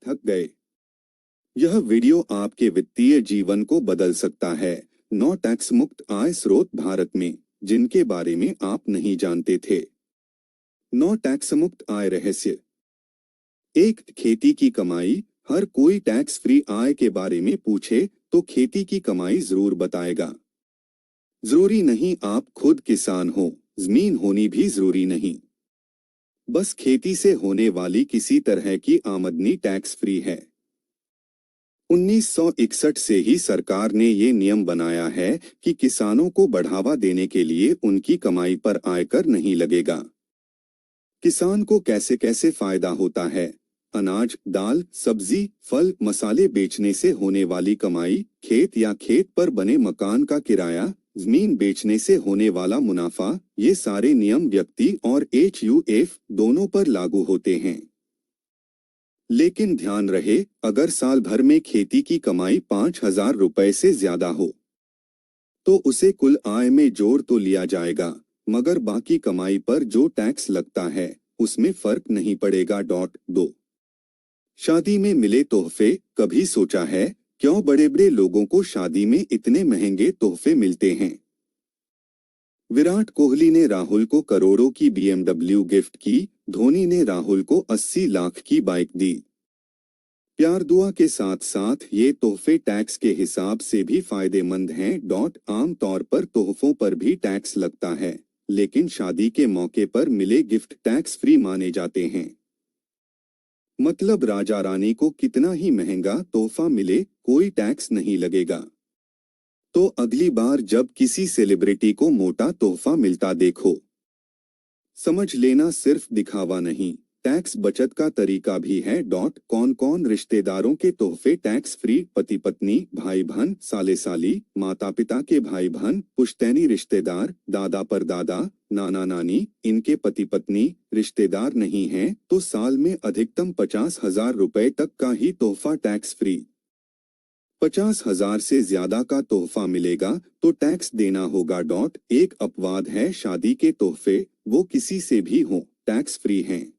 थक गए। यह वीडियो आपके वित्तीय जीवन को बदल सकता है। 9 टैक्स मुक्त आय स्रोत भारत में जिनके बारे में आप नहीं जानते थे। 9 टैक्स मुक्त आय रहस्य। 1 खेती की कमाई। हर कोई टैक्स फ्री आय के बारे में पूछे तो खेती की कमाई जरूर बताएगा। जरूरी नहीं आप खुद किसान हो, जमीन होनी भी जरूरी नहीं। बस खेती से होने वाली किसी तरह की आमदनी टैक्स फ्री है। 1961 से ही सरकार ने ये नियम बनाया है कि किसानों को बढ़ावा देने के लिए उनकी कमाई पर आयकर नहीं लगेगा। किसान को कैसे कैसे फायदा होता है। अनाज, दाल, सब्जी, फल, मसाले बेचने से होने वाली कमाई, खेत या खेत पर बने मकान का किराया, जमीन बेचने से होने वाला मुनाफा, ये सारे नियम व्यक्ति और HUF दोनों पर लागू होते हैं। लेकिन ध्यान रहे, अगर साल भर में खेती की कमाई 5,000 रुपए से ज्यादा हो तो उसे कुल आय में जोड़ तो लिया जाएगा, मगर बाकी कमाई पर जो टैक्स लगता है उसमें फर्क नहीं पड़ेगा। 2 शादी में मिले तोहफे। कभी सोचा है क्यों बड़े बड़े लोगों को शादी में इतने महंगे तोहफे मिलते हैं? विराट कोहली ने राहुल को करोड़ों की BMW गिफ्ट की, धोनी ने राहुल को 80 लाख की बाइक दी। प्यार दुआ के साथ साथ ये तोहफे टैक्स के हिसाब से भी फायदेमंद हैं। आम तौर पर तोहफों पर भी टैक्स लगता है, लेकिन शादी के मौके पर मिले गिफ्ट टैक्स फ्री माने जाते हैं। मतलब राजा रानी को कितना ही महंगा तोहफा मिले, कोई टैक्स नहीं लगेगा। तो अगली बार जब किसी सेलिब्रिटी को मोटा तोहफा मिलता देखो, समझ लेना सिर्फ दिखावा नहीं, टैक्स बचत का तरीका भी है। कौन कौन रिश्तेदारों के तोहफे टैक्स फ्री? पति पत्नी, भाई बहन, साले साली, माता पिता के भाई बहन, पुश्तैनी रिश्तेदार, दादा परदादा, नाना नानी, इनके पति पत्नी रिश्तेदार नहीं हैं तो साल में अधिकतम 50,000 रुपए तक का ही तोहफा टैक्स फ्री। 50,000 से ज्यादा का तोहफा मिलेगा तो टैक्स देना होगा। एक अपवाद है, शादी के तोहफे, वो किसी से भी हो, टैक्स फ्री हैं।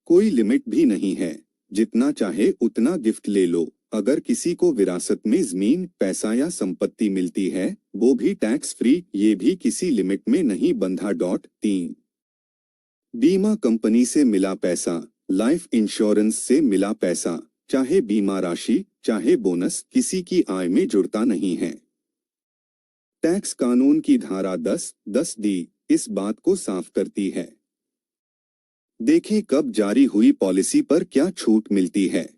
कोई लिमिट भी नहीं है, जितना चाहे उतना गिफ्ट ले लो। अगर किसी को विरासत में जमीन, पैसा या संपत्ति मिलती है, वो भी टैक्स फ्री, ये भी किसी लिमिट में नहीं बंधा। 3 बीमा कंपनी से मिला पैसा, लाइफ इंश्योरेंस से मिला पैसा, चाहे बीमा राशि चाहे बोनस, किसी की आय में जुड़ता नहीं है। टैक्स कानून की धारा 10(10)D इस बात को साफ करती है। देखें कब जारी हुई पॉलिसी पर क्या छूट मिलती है।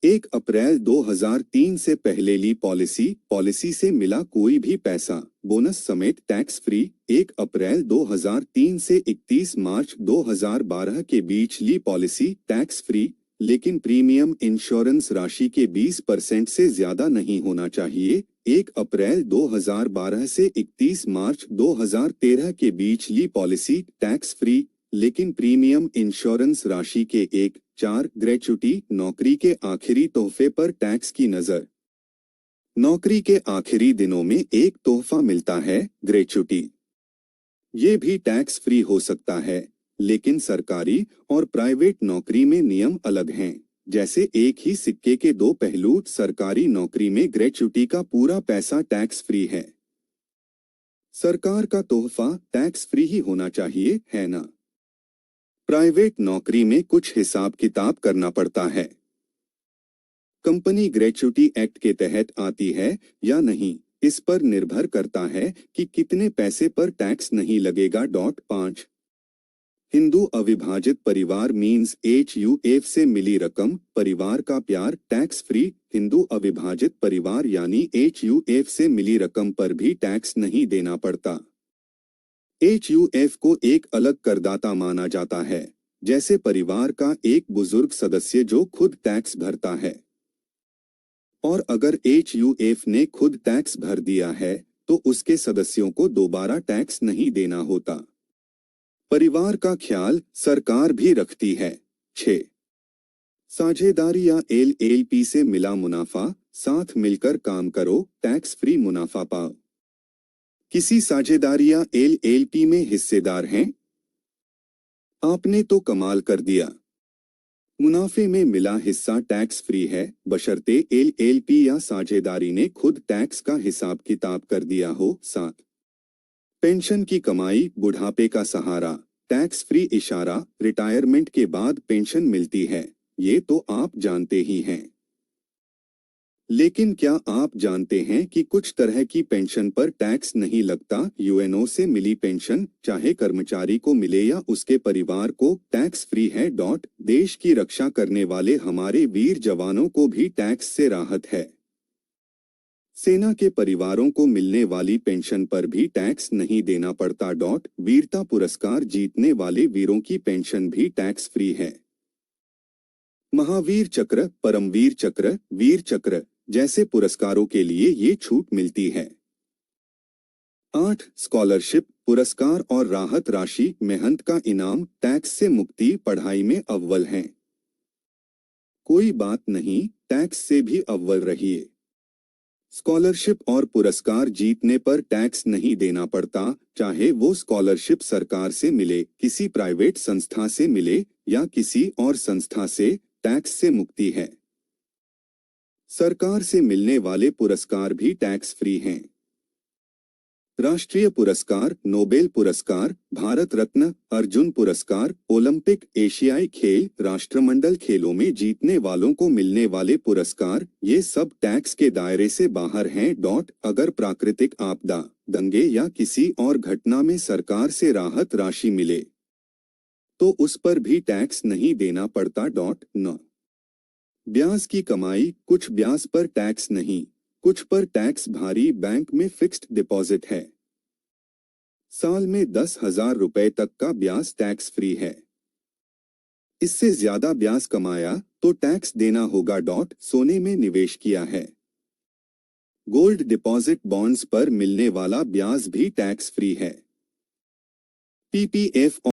1 अप्रैल 2003 से पहले ली पॉलिसी से मिला कोई भी पैसा, बोनस समेत टैक्स फ्री। 1 अप्रैल 2003 से 31 मार्च 2012 के बीच ली पॉलिसी, टैक्स फ्री, लेकिन प्रीमियम इंश्योरेंस राशि के 20% से ज्यादा नहीं होना चाहिए। 1 अप्रैल 2012 से 31 मार्च 2013 के बीच ली पॉलिसी, टैक्स फ्री, लेकिन प्रीमियम इंश्योरेंस राशि के 1(4) ग्रेच्युटी। नौकरी के आखिरी तोहफे पर टैक्स की नजर। नौकरी के आखिरी दिनों में एक तोहफा मिलता है, ग्रेच्युटी। ये भी टैक्स फ्री हो सकता है, लेकिन सरकारी और प्राइवेट नौकरी में नियम अलग हैं। जैसे एक ही सिक्के के दो पहलू, सरकारी नौकरी में ग्रेच्युटी का पूरा पैसा टैक्स फ्री है। सरकार का तोहफा टैक्स फ्री ही होना चाहिए, है ना? प्राइवेट नौकरी में कुछ हिसाब किताब करना पड़ता है। कंपनी ग्रेच्युटी एक्ट के तहत आती है या नहीं, इस पर निर्भर करता है कि कितने पैसे पर टैक्स नहीं लगेगा। 5 हिंदू अविभाजित परिवार मीन्स HUF से मिली रकम, परिवार का प्यार, टैक्स फ्री। हिंदू अविभाजित परिवार यानी HUF से मिली रकम पर भी टैक्स नहीं देना पड़ता। HUF को एक अलग करदाता माना जाता है, जैसे परिवार का एक बुजुर्ग सदस्य जो खुद टैक्स भरता है। और अगर HUF ने खुद टैक्स भर दिया है तो उसके सदस्यों को दोबारा टैक्स नहीं देना होता। परिवार का ख्याल सरकार भी रखती है। 6 साझेदारी या LLP से मिला मुनाफा, साथ मिलकर काम करो, टैक्स फ्री मुनाफा पाओ। किसी साझेदारी या LLP में हिस्सेदार हैं? आपने तो कमाल कर दिया। मुनाफे में मिला हिस्सा टैक्स फ्री है, बशर्ते एलएलपी या साझेदारी ने खुद टैक्स का हिसाब किताब कर दिया हो। 7। पेंशन की कमाई बुढ़ापे का सहारा, टैक्स फ्री इशारा, रिटायरमेंट के बाद पेंशन मिलती है, ये तो आप जानते ही हैं। लेकिन क्या आप जानते हैं कि कुछ तरह की पेंशन पर टैक्स नहीं लगता? यूएनओ से मिली पेंशन चाहे कर्मचारी को मिले या उसके परिवार को, टैक्स फ्री है। देश की रक्षा करने वाले हमारे वीर जवानों को भी टैक्स से राहत है। सेना के परिवारों को मिलने वाली पेंशन पर भी टैक्स नहीं देना पड़ता। वीरता पुरस्कार जीतने वाले वीरों की पेंशन भी टैक्स फ्री है। महावीर चक्र, परमवीर चक्र, वीर चक्र जैसे पुरस्कारों के लिए ये छूट मिलती है। 8। स्कॉलरशिप, पुरस्कार और राहत राशि, मेहनत का इनाम, टैक्स से मुक्ति, पढ़ाई में अव्वल हैं। कोई बात नहीं, टैक्स से भी अव्वल रहिए। स्कॉलरशिप और पुरस्कार जीतने पर टैक्स नहीं देना पड़ता, चाहे वो स्कॉलरशिप सरकार से मिले, किसी प्राइवेट संस्था से मिले या किसी और संस्था से, टैक्स से मुक्ति है। सरकार से मिलने वाले पुरस्कार भी टैक्स फ्री हैं। राष्ट्रीय पुरस्कार, नोबेल पुरस्कार, भारत रत्न, अर्जुन पुरस्कार, ओलंपिक, एशियाई खेल, राष्ट्रमंडल खेलों में जीतने वालों को मिलने वाले पुरस्कार, ये सब टैक्स के दायरे से बाहर हैं। अगर प्राकृतिक आपदा, दंगे या किसी और घटना में सरकार से राहत राशि मिले तो उस पर भी टैक्स नहीं देना पड़ता। 9। ब्याज की कमाई, कुछ ब्याज पर टैक्स नहीं, कुछ पर टैक्स भारी, बैंक में फिक्स्ड डिपॉजिट है। साल में 10,000 रुपए तक का ब्याज टैक्स फ्री है। इससे ज्यादा ब्याज कमाया तो टैक्स देना होगा। सोने में निवेश किया है, गोल्ड डिपॉजिट, बॉन्ड्स पर मिलने वाला ब्याज भी टैक्स फ्री है। पीपीएफ